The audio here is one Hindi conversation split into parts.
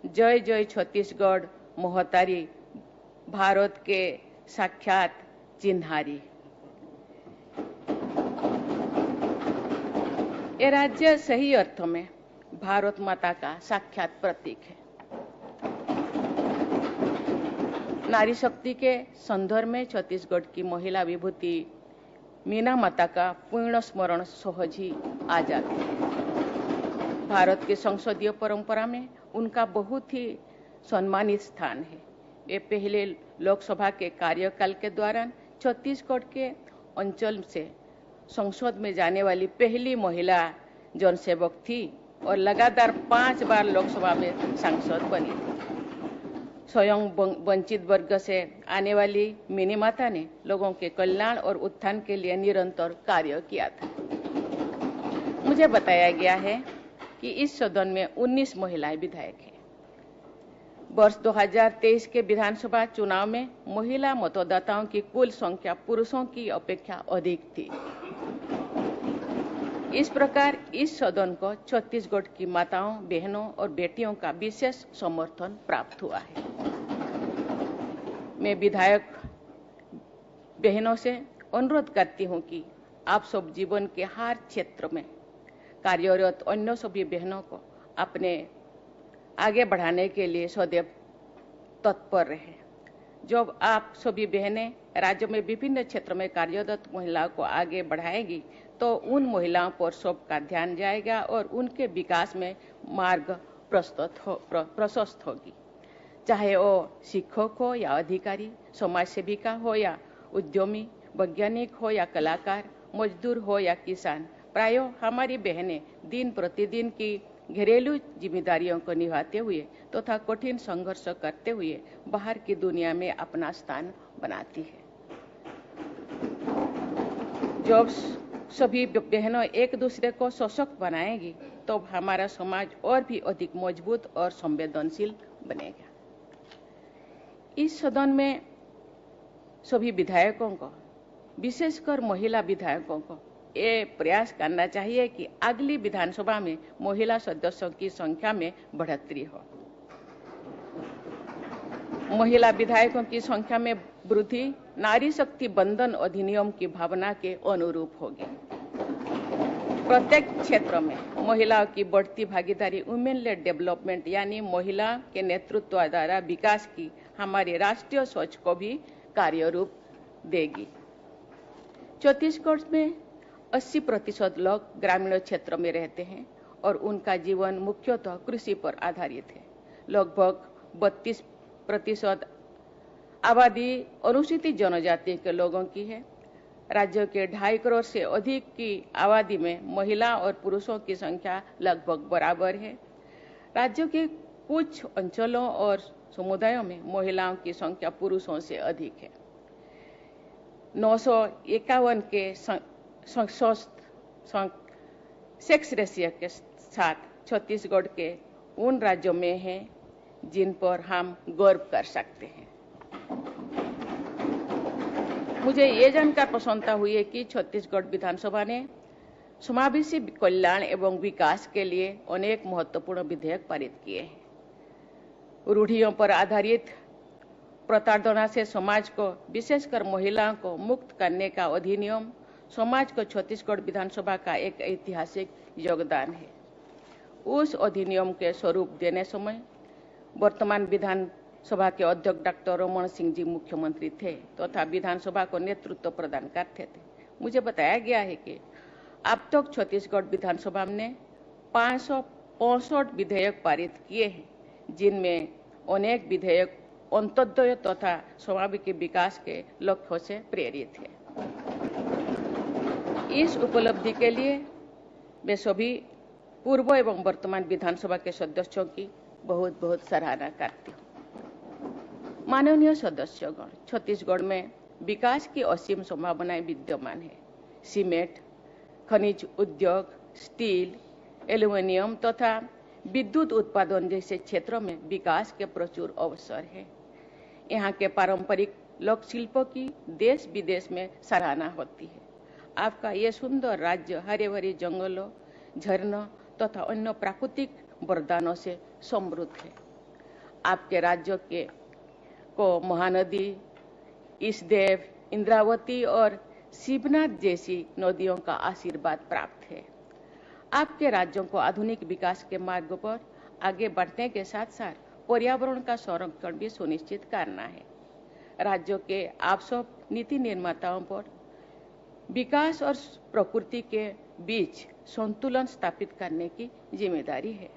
जय जय छत्तीसगढ़ मोहतारी भारत के साक्षात चिन्हारी। ये राज्य सही अर्थों में भारत माता का साक्षात प्रतीक है। नारी शक्ति के संदर्भ में छत्तीसगढ़ की महिला विभूति मीना माता का पूर्ण स्मरण सहज ही आ जाते हैं। भारत की संसदीय परंपरा में उनका बहुत ही सम्मानित स्थान है। वे पहले लोकसभा के कार्यकाल के दौरान छत्तीसगढ़ के अंचल से संसद में जाने वाली पहली महिला जनसेवक थी और लगातार 5 बार लोकसभा में सांसद बनी थी। स्वयं वंचित वर्ग से आने वाली मिनी माता ने लोगों के कल्याण और उत्थान के लिए निरंतर कार्य किया था। मुझे बताया गया है कि इस सदन में 19 महिलाएं विधायक हैं। वर्ष 2023 के विधानसभा चुनाव में महिला मतदाताओं की कुल संख्या पुरुषों की अपेक्षा अधिक थी। इस प्रकार इस सदन को छत्तीसगढ़ की माताओं, बहनों और बेटियों का विशेष समर्थन प्राप्त हुआ है। मैं विधायक बहनों से अनुरोध करती हूं कि आप सब जीवन के हर क्षेत्र में कार्यरत अन्य सभी बहनों को अपने आगे बढ़ाने के लिए सदैव तत्पर रहे। जब आप सभी बहनें राज्य में विभिन्न क्षेत्रों में कार्यरत महिलाओं को आगे बढ़ाएंगी तो उन महिलाओं पर सबका ध्यान जाएगा और उनके विकास में मार्ग प्रशस्त होगी। चाहे वो शिक्षक हो या अधिकारी, समाज सेविका हो या उद्यमी, वैज्ञानिक हो या कलाकार, मजदूर हो या किसान, प्रायः हमारी बहनें दिन प्रतिदिन की घरेलू जिम्मेदारियों को निभाते हुए तथा कठिन संघर्ष करते हुए बाहर की दुनिया में अपना स्थान बनाती है। जब सभी बहनों एक दूसरे को सशक्त बनाएंगी तो हमारा समाज और भी अधिक मजबूत और संवेदनशील बनेगा। इस सदन में सभी विधायकों को, विशेषकर महिला विधायकों को ये प्रयास करना चाहिए कि अगली विधानसभा में महिला सदस्यों की संख्या में बढ़ोतरी हो। महिला विधायकों की संख्या में वृद्धि नारी शक्ति बंधन अधिनियम की भावना के अनुरूप होगी। प्रत्येक क्षेत्र में महिलाओं की बढ़ती भागीदारी वुमेन लेड डेवलपमेंट यानी महिला के नेतृत्व द्वारा विकास की हमारी राष्ट्रीय सोच को भी कार्यरूप देगी। छत्तीसगढ़ में 80% लोग ग्रामीण क्षेत्र में रहते हैं और उनका जीवन मुख्यतः कृषि पर आधारित है। लगभग 32% आबादी अनुसूचित जनजाति के लोगों की है। राज्य के 2.5 करोड़ से अधिक की आबादी में महिला और पुरुषों की संख्या लगभग बराबर है। राज्य के कुछ अंचलों और समुदायों में महिलाओं की संख्या पुरुषों से अधिक है। 951 के सेक्स रेशियो के साथ छत्तीसगढ़ के उन राज्यों में है जिन पर हम गर्व कर सकते हैं। मुझे ये जानकर प्रसन्नता हुई है कि छत्तीसगढ़ विधानसभा ने समावेशी कल्याण एवं विकास के लिए अनेक महत्वपूर्ण विधेयक पारित किए हैं। रूढ़ियों पर आधारित प्रताड़ना से समाज को, विशेषकर महिलाओं को मुक्त करने का अधिनियम समाज को छत्तीसगढ़ विधानसभा का एक ऐतिहासिक योगदान है। उस अधिनियम के स्वरूप देने समय वर्तमान विधानसभा के अध्यक्ष डॉक्टर रमन सिंह जी मुख्यमंत्री थे तथा विधानसभा को नेतृत्व प्रदान करते थे। मुझे बताया गया है कि अब तक छत्तीसगढ़ विधानसभा ने 565 विधेयक पारित किए हैं, जिनमें अनेक विधेयक अंत्योदय तथा समाज के विकास के लक्ष्यों से प्रेरित है। इस उपलब्धि के लिए मैं सभी पूर्व एवं वर्तमान विधानसभा के सदस्यों की बहुत बहुत सराहना करती हूँ। माननीय सदस्यगण, छत्तीसगढ़ में विकास की असीम संभावनाएं विद्यमान है। सीमेंट, खनिज उद्योग, स्टील, एल्यूमिनियम तथा विद्युत उत्पादन जैसे क्षेत्रों में विकास के प्रचुर अवसर है। यहाँ के पारंपरिक लोक शिल्पों की देश विदेश में सराहना होती है। आपका ये सुंदर राज्य हरे भरे जंगलों, झरनों तथा अन्य प्राकृतिक वरदानों से समृद्ध है। आपके राज्यों को महानदी, ईसदेव, इंद्रावती और शिवनाथ जैसी नदियों का आशीर्वाद प्राप्त है। आपके राज्यों को आधुनिक विकास के मार्ग पर आगे बढ़ने के साथ साथ पर्यावरण का संरक्षण भी सुनिश्चित करना है। राज्यों के आप सब नीति निर्माताओं पर विकास और प्रकृति के बीच संतुलन स्थापित करने की जिम्मेदारी है।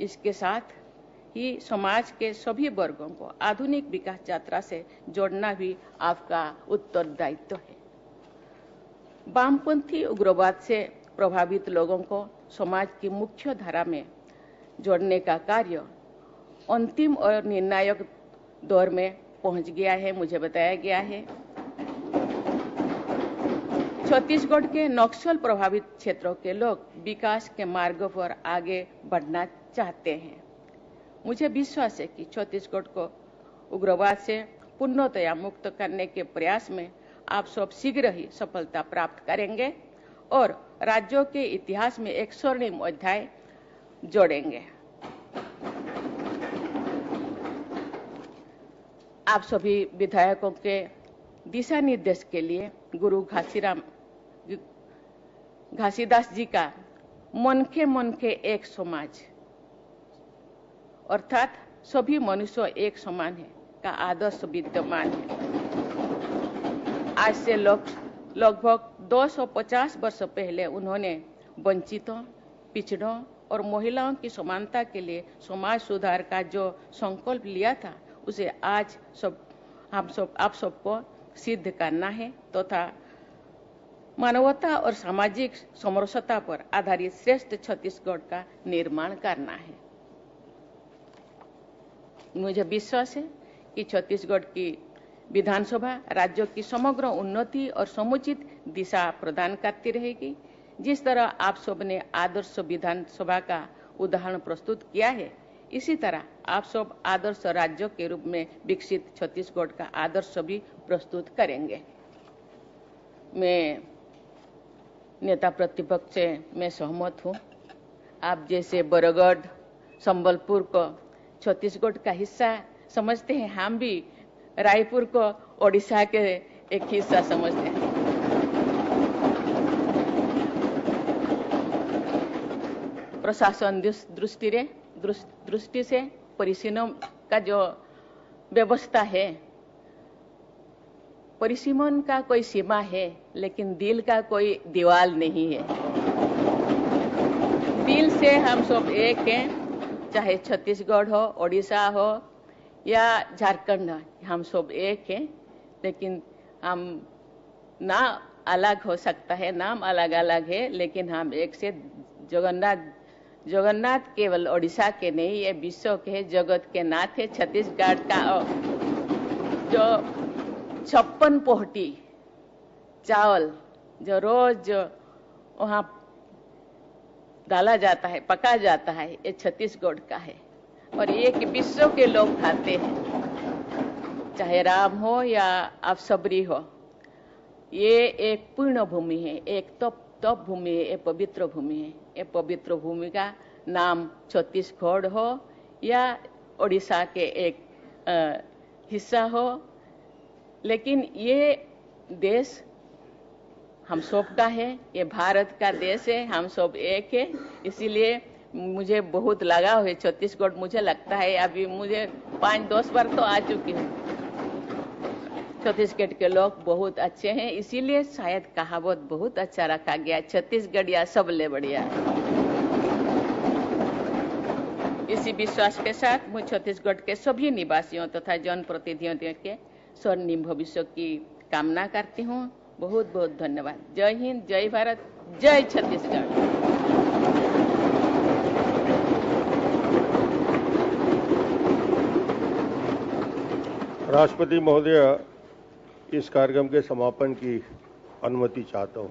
इसके साथ ही समाज के सभी वर्गों को आधुनिक विकास यात्रा से जोड़ना भी आपका उत्तरदायित्व है। वामपंथी उग्रवाद से प्रभावित लोगों को समाज की मुख्य धारा में जोड़ने का कार्य अंतिम और निर्णायक दौर में पहुंच गया है, मुझे बताया गया है। छत्तीसगढ़ के नक्सल प्रभावित क्षेत्रों के लोग विकास के मार्ग पर आगे बढ़ना चाहते हैं। मुझे विश्वास है कि छत्तीसगढ़ को उग्रवाद से पूर्णतया मुक्त करने के प्रयास में आप सब शीघ्र ही सफलता प्राप्त करेंगे और राज्यों के इतिहास में एक स्वर्णिम अध्याय जोड़ेंगे। आप सभी विधायकों के दिशा निर्देश के लिए गुरु घासीदास जी का मन के एक समाज अर्थात सभी मनुष्य एक समान है का आदर्श विद्यमान है। आज से लगभग 250 वर्ष पहले उन्होंने वंचितों, पिछड़ों और महिलाओं की समानता के लिए समाज सुधार का जो संकल्प लिया था, उसे आज आप सबको सिद्ध करना है तथा मानवता और सामाजिक समरसता पर आधारित श्रेष्ठ छत्तीसगढ़ का निर्माण करना है। मुझे विश्वास है कि छत्तीसगढ़ की विधानसभा राज्यों की समग्र उन्नति और समुचित दिशा प्रदान करती रहेगी। जिस तरह आप सब ने आदर्श विधानसभा का उदाहरण प्रस्तुत किया है, इसी तरह आप सब आदर्श राज्यों के रूप में विकसित छत्तीसगढ़ का आदर्श भी प्रस्तुत करेंगे। मैं नेता प्रतिपक्ष से मैं सहमत हूँ। आप जैसे बरगढ़, संबलपुर को छत्तीसगढ़ का हिस्सा समझते हैं, हम भी रायपुर को ओडिशा के एक हिस्सा समझते हैं। प्रशासन दृष्टि से परिसीमन का जो व्यवस्था है, परिसीमन का कोई सीमा है, लेकिन दिल का कोई दीवार नहीं है। दिल से हम सब एक हैं, चाहे छत्तीसगढ़ हो, ओडिशा हो या झारखंड हो, हम सब एक हैं। लेकिन हम ना अलग हो सकता है, नाम अलग अलग है, लेकिन हम एक से जगन्नाथ केवल ओडिशा के नहीं, ये विश्व के जगत के नाथ है। छत्तीसगढ़ का जो 56 पोहटी चावल जो रोज वहाँ डाला जाता है, पका जाता है, ये छत्तीसगढ़ का है और ये कि विश्व के लोग खाते हैं, चाहे राम हो या आप सबरी हो। ये एक पूर्ण भूमि है, एक तप भूमि है, एक पवित्र भूमि है। ये पवित्र भूमि का नाम छत्तीसगढ़ हो या ओडिशा के एक हिस्सा हो, लेकिन ये देश हम सब का है, ये भारत का देश है, हम सब एक है। इसीलिए मुझे बहुत लगाव है छत्तीसगढ़। मुझे लगता है अभी मुझे 5-10 बार तो आ चुकी हूँ। छत्तीसगढ़ के लोग बहुत अच्छे हैं, इसीलिए शायद कहावत बहुत अच्छा रखा गया, छत्तीसगढ़िया सबले बढ़िया। इसी विश्वास के साथ मैं छत्तीसगढ़ के सभी निवासियों तथा जनप्रतिनिधियों के स्वर्णिम भविष्य की कामना करती हूँ। बहुत बहुत धन्यवाद। जय हिंद, जय भारत, जय छत्तीसगढ़। राष्ट्रपति महोदय, इस कार्यक्रम के समापन की अनुमति चाहता हूँ।